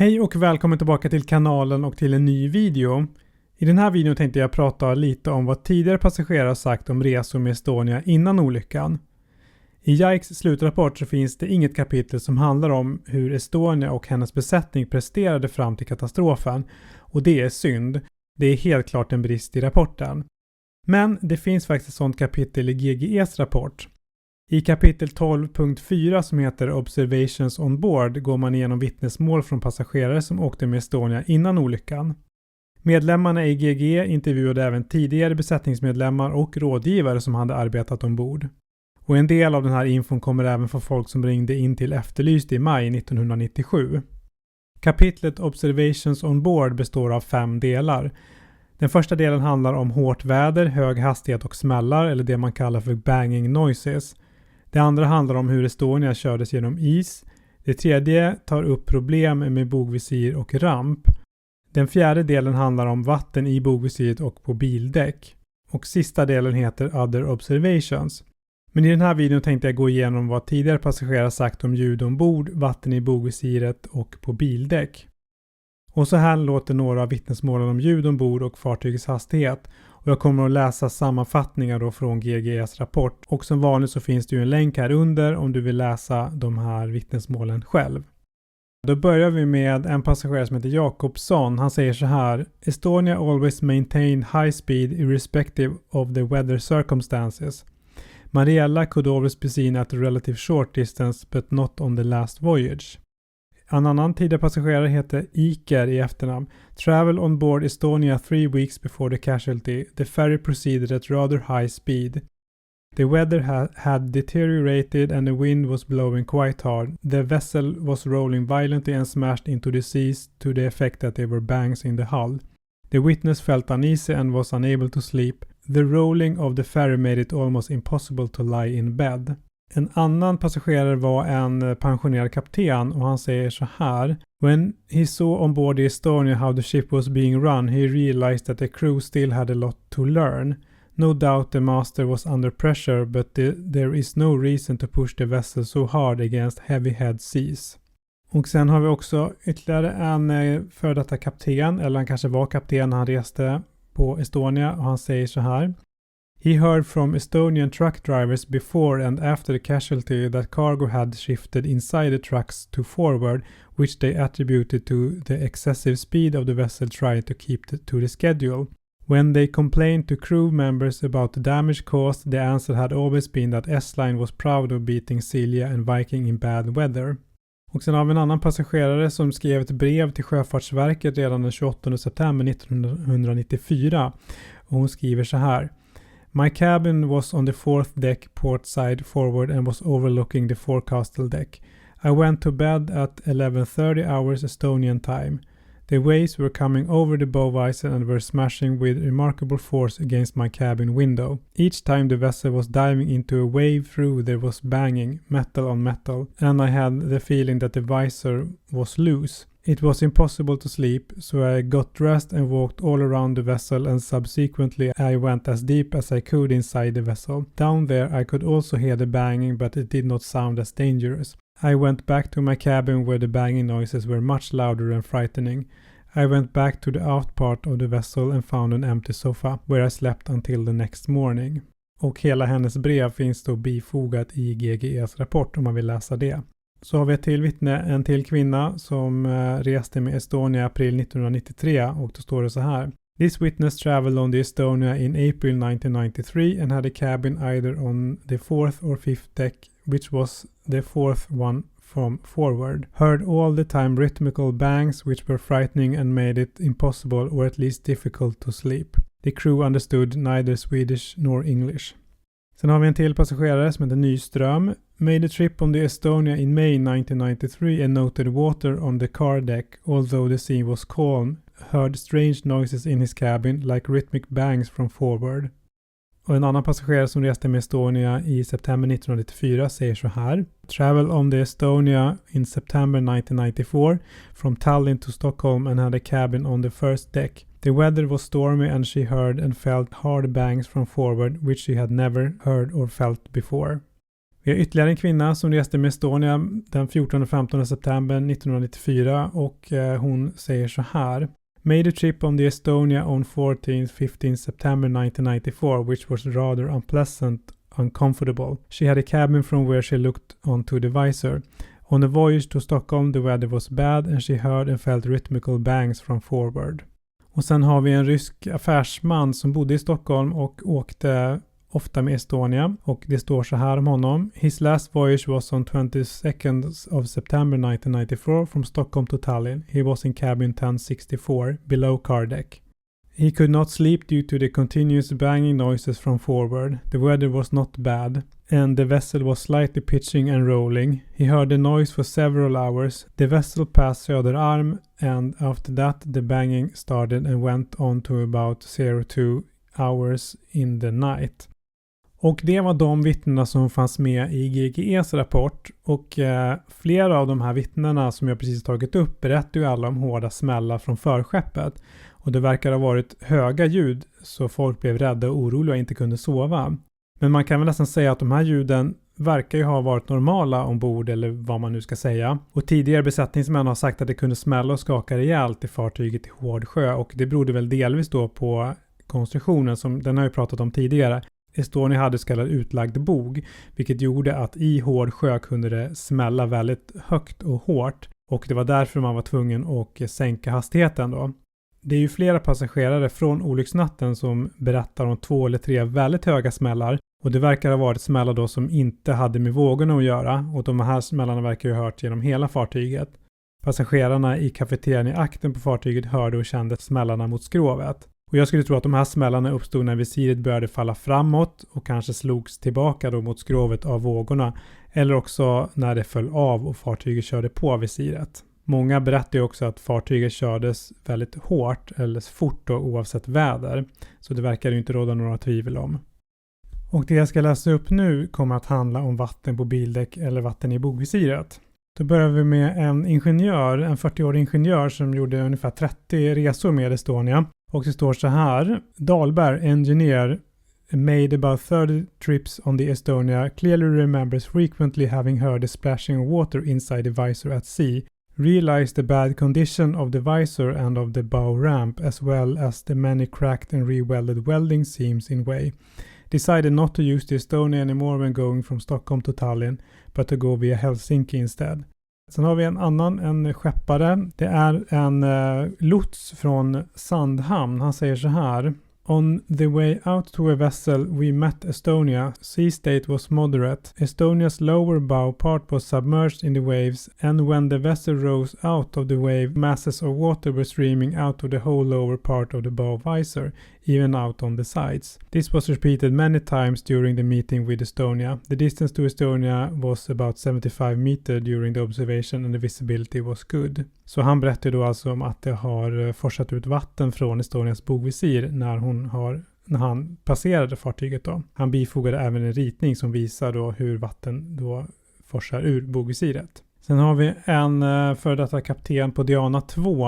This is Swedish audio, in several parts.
Hej och välkommen tillbaka till kanalen och till en ny video. I den här videon tänkte jag prata lite om vad tidigare passagerare sagt om resor med Estonia innan olyckan. I JAICs slutrapport så finns det inget kapitel som handlar om hur Estonia och hennes besättning presterade fram till katastrofen, och det är synd. Det är helt klart en brist i rapporten. Men det finns faktiskt ett sådant kapitel i GGEs rapport. I kapitel 12.4 som heter Observations on board går man igenom vittnesmål från passagerare som åkte med Estonia innan olyckan. Medlemmarna i GGE intervjuade även tidigare besättningsmedlemmar och rådgivare som hade arbetat ombord. Och en del av den här infon kommer även från folk som ringde in till Efterlyst i maj 1997. Kapitlet Observations on board består av 5 delar. Den första delen handlar om hårt väder, hög hastighet och smällar, eller det man kallar för banging noises. Det andra handlar om hur Estonia kördes genom is. Det tredje tar upp problem med bogvisir och ramp. Den fjärde delen handlar om vatten i bogvisiret och på bildäck. Och sista delen heter Other Observations. Men i den här videon tänkte jag gå igenom vad tidigare passagerare sagt om ljud ombord, vatten i bogvisiret och på bildäck. Och så här låter några av vittnesmålen om ljud ombord och fartygets hastighet. Och jag kommer att läsa sammanfattningar då från GGEs rapport. Och som vanligt så finns det ju en länk här under om du vill läsa de här vittnesmålen själv. Då börjar vi med en passagerare som heter Jakobsson. Han säger så här: Estonia always maintained high speed irrespective of the weather circumstances. Mariella could always be seen at a relative short distance but not on the last voyage. En annan tidigare passagerare heter Iker i efternamn. Travel on board Estonia 3 weeks before the casualty. The ferry proceeded at rather high speed. The weather had deteriorated and the wind was blowing quite hard. The vessel was rolling violently and smashed into the seas to the effect that there were bangs in the hull. The witness felt uneasy and was unable to sleep. The rolling of the ferry made it almost impossible to lie in bed. En annan passagerare var en pensionerad kapten och han säger så här: When he saw on board the Estonia how the ship was being run, he realized that the crew still had a lot to learn. No doubt the master was under pressure, but there is no reason to push the vessel so hard against heavy head seas. Och sen har vi också ytterligare en före detta kapten, eller han kanske var kapten när han reste på Estonia, och han säger så här: He heard from Estonian truck drivers before and after the casualty that cargo had shifted inside the trucks to forward, which they attributed to the excessive speed of the vessel trying to keep to the schedule. When they complained to crew members about the damage caused, the answer had always been that S-Line was proud of beating Silja and Viking in bad weather. Och sen har vi en annan passagerare som skrev ett brev till Sjöfartsverket redan den 28 september 1994. Och hon skriver så här: My cabin was on the 4th deck port side forward and was overlooking the forecastle deck. I went to bed at 11:30 hours Estonian time. The waves were coming over the bowvisor and were smashing with remarkable force against my cabin window. Each time the vessel was diving into a wave through there was banging, metal on metal, and I had the feeling that the visor was loose. It was impossible to sleep, so I got dressed and walked all around the vessel, and subsequently I went as deep as I could inside the vessel. Down there I could also hear the banging, but it did not sound as dangerous. I went back to my cabin where the banging noises were much louder and frightening. I went back to the aft part of the vessel and found an empty sofa, where I slept until the next morning. Och hela hennes brev finns då bifogat i GGEs rapport om man vill läsa det. Så har vi ett till vittne, en till kvinna som reste med Estonia i april 1993, och då står det så här: This witness traveled on the Estonia in April 1993 and had a cabin either on the 4th or 5th deck, which was the 4th one from forward. Heard all the time rhythmical bangs which were frightening and made it impossible or at least difficult to sleep. The crew understood neither Swedish nor English. Sen har vi en till passagerare som heter Nyström. Made a trip on the Estonia in May 1993 and noted water on the car deck, although the scene was calm. Heard strange noises in his cabin like rhythmic bangs from forward. Och en annan passagerare som reste med Estonia i september 1994 säger så här: Travel on the Estonia in September 1994 from Tallinn to Stockholm and had a cabin on the first deck. The weather was stormy and she heard and felt hard bangs from forward which she had never heard or felt before. Vi har ytterligare en kvinna som reste med Estonia den 14 och 15 september 1994 och hon säger så här. Made a trip on the Estonia on 14th-15th September 1994 which was rather unpleasant, uncomfortable. She had a cabin from where she looked onto the visor. On the voyage to Stockholm the weather was bad and she heard and felt rhythmical bangs from forward. Och sen har vi en rysk affärsman som bodde i Stockholm och åkte ofta med Estonia, och det står så här om honom. His last voyage was on 22nd of September 1994 from Stockholm to Tallinn. He was in cabin 1064 below car deck. He could not sleep due to the continuous banging noises from forward. The weather was not bad and the vessel was slightly pitching and rolling. He heard the noise for several hours. The vessel passed Söderarm and after that the banging started and went on to about 02 hours in the night. Och det var de vittnena som fanns med i GGEs rapport, och flera av de här vittnena som jag precis tagit upp berättar ju alla om hårda smällar från förskeppet, och det verkar ha varit höga ljud så folk blev rädda och oroliga och inte kunde sova. Men man kan väl nästan säga att de här ljuden verkar ju ha varit normala ombord, eller vad man nu ska säga. Och tidigare besättningsmän har sagt att det kunde smälla och skaka rejält i fartyget i hård sjö, och det berodde väl delvis då på konstruktionen som den har jag pratat om tidigare. Estonia hade så kallad utlagd bog, vilket gjorde att i hård sjö kunde det smälla väldigt högt och hårt, och det var därför man var tvungen att sänka hastigheten då. Det är ju flera passagerare från olycksnatten som berättar om 2 eller 3 väldigt höga smällar, och det verkar ha varit smällar då som inte hade med vågorna att göra, och de här smällarna verkar ju ha hört genom hela fartyget. Passagerarna i kafeterian i akten på fartyget hörde och kände smällarna mot skrovet. Och jag skulle tro att de här smällarna uppstod när visiret började falla framåt och kanske slogs tillbaka då mot skrovet av vågorna, eller också när det föll av och fartyget körde på visiret. Många berättar ju också att fartyget kördes väldigt hårt eller fort då, oavsett väder, så det verkar ju inte råda några tvivel om. Och det jag ska läsa upp nu kommer att handla om vatten på bildäck eller vatten i bogvisiret. Då börjar vi med en 40-årig ingenjör som gjorde ungefär 30 resor med Estonia. Och det står så här. Dahlberg, engineer, made about 30 trips on the Estonia, clearly remembers frequently having heard the splashing of water inside the visor at sea, realized the bad condition of the visor and of the bow ramp as well as the many cracked and re-welded welding seams in way. Decided not to use the Estonia anymore when going from Stockholm to Tallinn, but to go via Helsinki instead. Sen har vi en skeppare. Det är en lots från Sandhamn. Han säger så här. On the way out to a vessel we met Estonia. Sea state was moderate. Estonia's lower bow part was submerged in the waves, and when the vessel rose out of the wave, masses of water were streaming out of the whole lower part of the bow visor, even out on the sides. This was repeated many times during the meeting with Estonia. The distance to Estonia was about 75 meters during the observation and the visibility was good. Så han berättade då alltså om att det har forsat ut vatten från Estonias bogvisir när han passerade fartyget då. Han bifogade även en ritning som visar då hur vatten då forsar ur bogvisiret. Sen har vi en före detta kapten på Diana 2.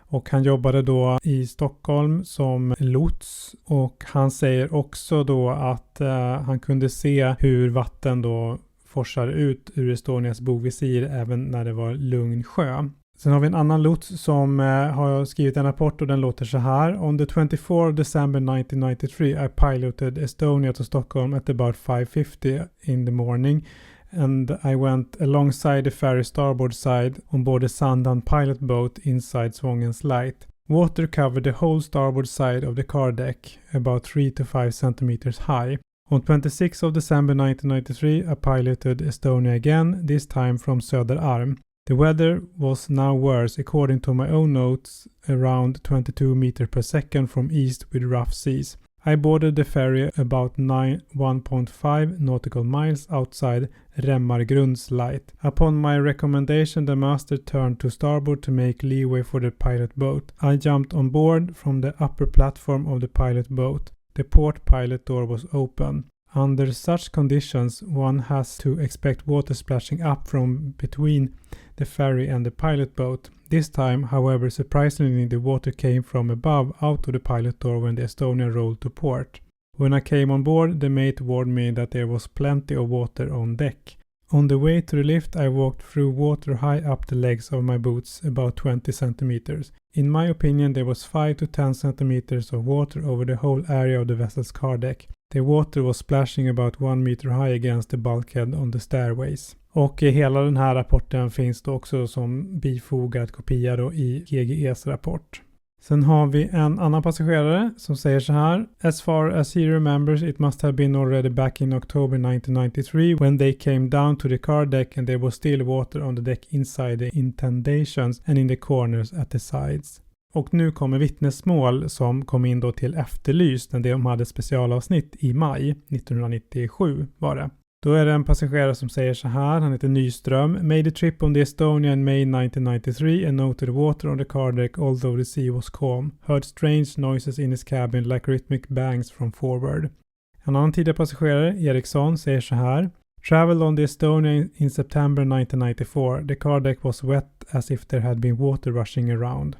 Och han jobbade då i Stockholm som lots, och han säger också då att han kunde se hur vatten då forsar ut ur Estonias bogvisir även när det var lugn sjö. Sen har vi en annan lots som har skrivit en rapport, och den låter så här. On the 24th of December 1993 I piloted Estonia to Stockholm at about 5:50 in the morning. And I went alongside the ferry starboard side on board the Sandhamn pilot boat inside Swångens Light. Water covered the whole starboard side of the car deck, about 3 to 5 centimeters high. On 26th of December 1993 I piloted Estonia again, this time from Söderarm. The weather was now worse, according to my own notes, around 22 meters per second from east with rough seas. I boarded the ferry about 1.5 nautical miles outside Remmargrunds Light. Upon my recommendation, the master turned to starboard to make leeway for the pilot boat. I jumped on board from the upper platform of the pilot boat. The port pilot door was open. Under such conditions, one has to expect water splashing up from between the ferry and the pilot boat. This time, however, surprisingly, the water came from above out of the pilot door when the Estonia rolled to port. When I came on board, the mate warned me that there was plenty of water on deck. On the way to the lift, I walked through water high up the legs of my boots, about 20 centimeters. In my opinion, there was 5 to 10 centimeters of water over the whole area of the vessel's car deck. The water was splashing about 1 meter high against the bulkhead on the stairways. Och hela den här rapporten finns då också som bifogad kopia då i GGEs rapport. Sen har vi en annan passagerare som säger så här. As far as he remembers, it must have been already back in October 1993 when they came down to the car deck and there was still water on the deck inside the indentations and in the corners at the sides. Och nu kommer vittnesmål som kom in då till Efterlyst när de hade specialavsnitt i maj 1997 var det. Då är det en passagerare som säger så här, han heter Nyström. Made a trip on the Estonia in May 1993 and noted water on the car deck although the sea was calm. Heard strange noises in his cabin like rhythmic bangs from forward. En annan tidigare passagerare, Eriksson, säger så här. Traveled on the Estonia in September 1994. The car deck was wet as if there had been water rushing around.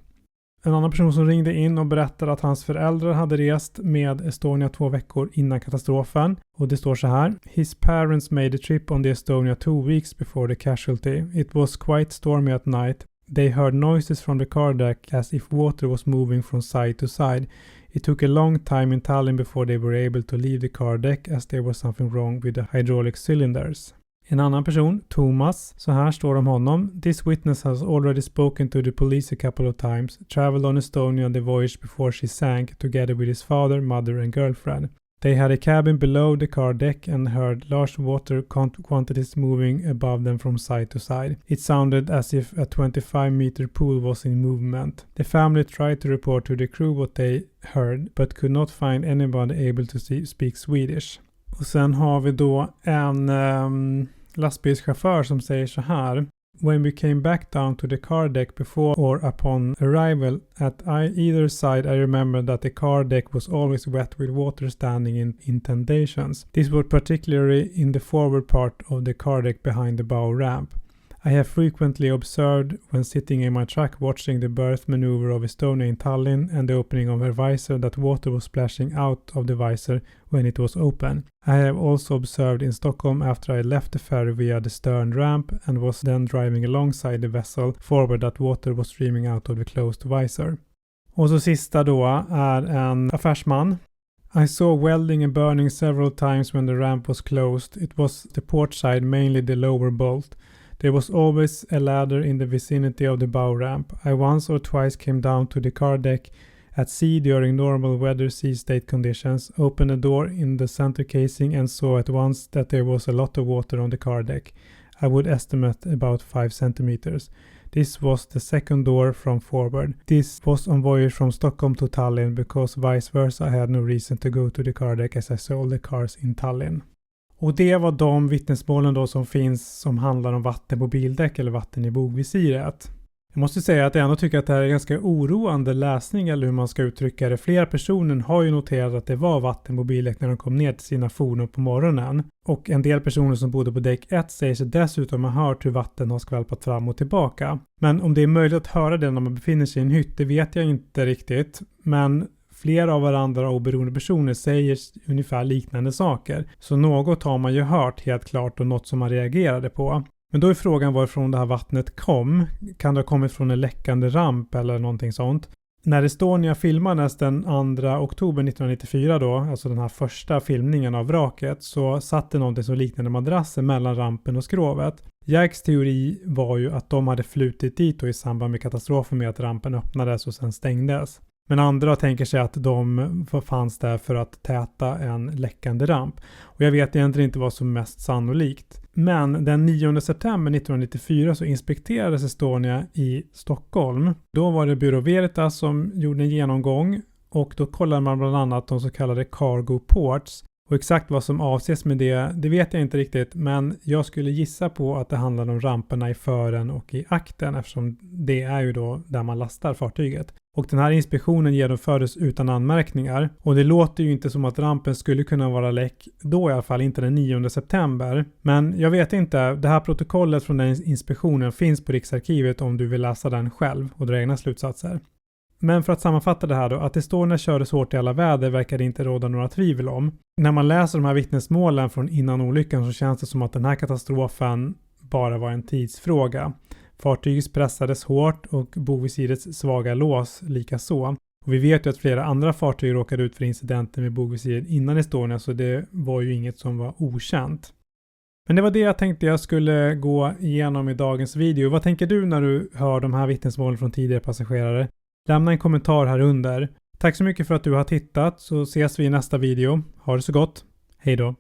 En annan person som ringde in och berättade att hans föräldrar hade rest med Estonia 2 veckor innan katastrofen. Och det står så här. His parents made a trip on the Estonia 2 weeks before the casualty. It was quite stormy at night. They heard noises from the car deck as if water was moving from side to side. It took a long time in Tallinn before they were able to leave the car deck as there was something wrong with the hydraulic cylinders. En annan person, Thomas, så här står om honom. This witness has already spoken to the police a couple of times, traveled on Estonia on the voyage before she sank together with his father, mother and girlfriend. They had a cabin below the car deck and heard large water quantities moving above them from side to side. It sounded as if a 25-meter pool was in movement. The family tried to report to the crew what they heard, but could not find anybody able to speak Swedish. Och sen har vi då en lastbilschaufför som säger så här. When we came back down to the car deck before or upon arrival at either side, I remember that the car deck was always wet with water standing in indentations. This was particularly in the forward part of the car deck behind the bow ramp. I have frequently observed when sitting in my truck watching the berth maneuver of Estonia in Tallinn and the opening of her visor that water was splashing out of the visor when it was open. I have also observed in Stockholm after I left the ferry via the stern ramp and was then driving alongside the vessel forward that water was streaming out of the closed visor. Och så sista då är en affärsman. I saw welding and burning several times when the ramp was closed. It was the port side, mainly the lower bolt. There was always a ladder in the vicinity of the bow ramp. I once or twice came down to the car deck at sea during normal weather sea state conditions, opened a door in the center casing and saw at once that there was a lot of water on the car deck. I would estimate about 5 centimeters. This was the second door from forward. This was on voyage from Stockholm to Tallinn because vice versa I had no reason to go to the car deck as I saw the cars in Tallinn. Och det var de vittnesmålen då som finns som handlar om vatten på bildäck eller vatten i bogvisiret. Jag måste säga att jag ändå tycker att det här är ganska oroande läsning eller hur man ska uttrycka det. Flera personer har ju noterat att det var vatten på bildäck när de kom ner till sina fordon på morgonen. Och en del personer som bodde på däck 1 säger sig dessutom ha hört hur vatten har skvalpat fram och tillbaka. Men om det är möjligt att höra det när man befinner sig i en hytt, det vet jag inte riktigt. Men flera av varandra oberoende personer säger ungefär liknande saker. Så något har man ju hört helt klart och något som man reagerade på. Men då är frågan varifrån det här vattnet kom. Kan det ha kommit från en läckande ramp eller någonting sånt? När Estonia filmades den 2 oktober 1994 då, alltså den här första filmningen av vraket, så satt det någonting som liknande madrasser mellan rampen och skrovet. Jacks teori var ju att de hade flutit dit då i samband med katastrofen med att rampen öppnades och sen stängdes. Men andra tänker sig att de fanns där för att täta en läckande ramp. Och jag vet egentligen inte vad som är mest sannolikt. Men den 9 september 1994 så inspekterades Estonia i Stockholm. Då var det Bureau Veritas som gjorde en genomgång och då kollade man bland annat de så kallade cargo ports. Och exakt vad som avses med det vet jag inte riktigt, men jag skulle gissa på att det handlar om ramperna i fören och i akten eftersom det är ju då där man lastar fartyget. Och den här inspektionen genomfördes utan anmärkningar och det låter ju inte som att rampen skulle kunna vara läck då i alla fall inte den 9 september. Men jag vet inte, det här protokollet från den inspektionen finns på Riksarkivet om du vill läsa den själv och dra egna slutsatser. Men för att sammanfatta det här då, att Estonia kördes hårt i alla väder verkar det inte råda några tvivel om. När man läser de här vittnesmålen från innan olyckan så känns det som att den här katastrofen bara var en tidsfråga. Fartyget pressades hårt och bogvisirets svaga lås lika så. Och vi vet ju att flera andra fartyg råkade ut för incidenter med bogvisiret innan Estonia, så det var ju inget som var okänt. Men det var det jag tänkte jag skulle gå igenom i dagens video. Vad tänker du när du hör de här vittnesmålen från tidigare passagerare? Lämna en kommentar här under. Tack så mycket för att du har tittat, så ses vi i nästa video. Ha det så gott. Hej då!